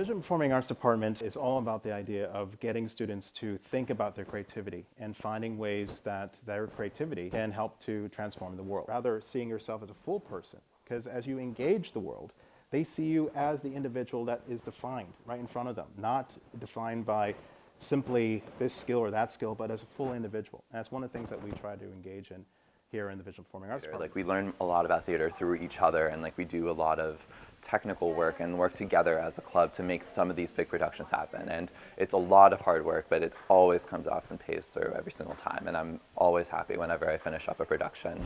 Visual Performing Arts Department is all about the idea of getting students to think about their creativity and finding ways that their creativity can help to transform the world. Rather, seeing yourself as a full person, because as you engage the world, they see you as the individual that is defined right in front of them, not defined by simply this skill or that skill, but as a full individual. And that's one of the things that we try to engage in here in the Visual Performing Arts Department. Like we learn a lot about theater through each other, and like we do a lot of technical work and work together as a club to make some of these big productions happen. And it's a lot of hard work, but it always comes off and pays through every single time. And I'm always happy whenever I finish up a production.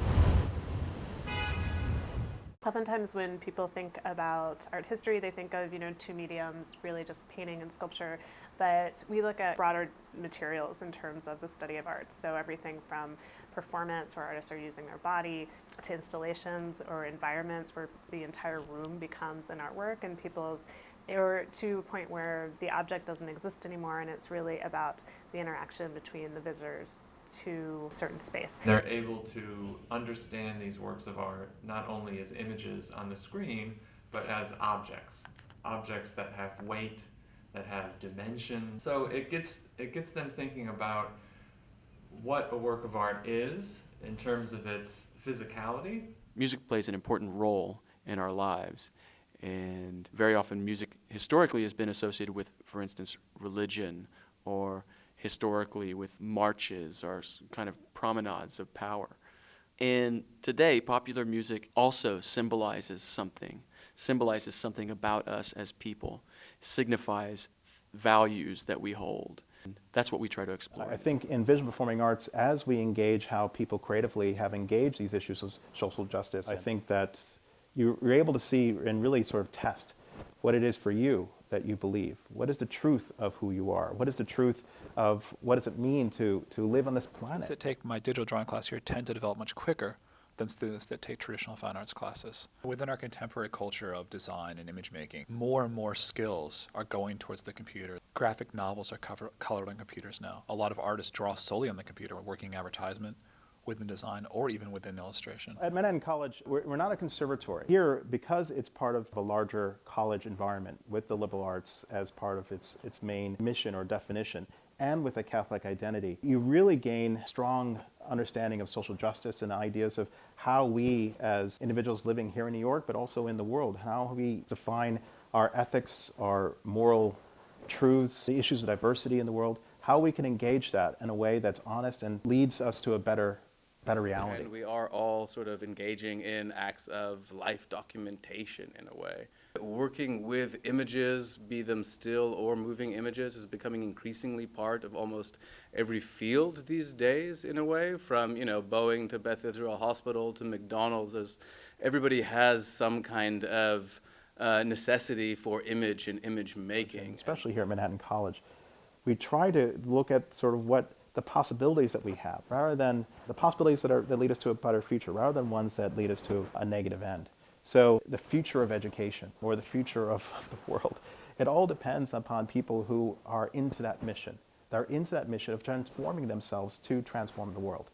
Oftentimes when people think about art history, they think of, two mediums, really just painting and sculpture, but we look at broader materials in terms of the study of art. So everything from performance, where artists are using their body, to installations or environments where the entire room becomes an artwork, and or to a point where the object doesn't exist anymore, and it's really about the interaction between the visitors to a certain space. They're able to understand these works of art not only as images on the screen, but as objects that have weight, that have dimension. So it gets them thinking about what a work of art is in terms of its physicality. Music plays an important role in our lives, and very often music historically has been associated with, for instance, religion, or historically with marches or kind of promenades of power. And today, popular music also symbolizes something about us as people, signifies values that we hold. That's what we try to explore. I think in visual performing arts, as we engage how people creatively have engaged these issues of social justice, I think that you're able to see and really sort of test what it is for you that you believe. What is the truth of who you are? What is the truth of what does it mean to live on this planet? Students that take my digital drawing class here tend to develop much quicker than students that take traditional fine arts classes. Within our contemporary culture of design and image making, more and more skills are going towards the computer. Graphic novels are colored on computers now. A lot of artists draw solely on the computer, working advertisement, within design, or even within illustration. At Manhattan College, we're not a conservatory. Here, because it's part of a larger college environment with the liberal arts as part of its main mission or definition, and with a Catholic identity, you really gain strong understanding of social justice and ideas of how we as individuals living here in New York, but also in the world, how we define our ethics, our moral truths, the issues of diversity in the world, how we can engage that in a way that's honest and leads us to a better reality. And we are all sort of engaging in acts of life documentation in a way. Working with images, be them still or moving images, is becoming increasingly part of almost every field these days in a way, from Boeing to Beth Israel Hospital to McDonald's. Everybody has some kind of necessity for image and image making. Especially here at Manhattan College, we try to look at sort of what the possibilities that we have, rather than the possibilities that lead us to a better future, rather than ones that lead us to a negative end. So the future of education, or the future of the world, it all depends upon people who are into that mission. They're into that mission of transforming themselves to transform the world.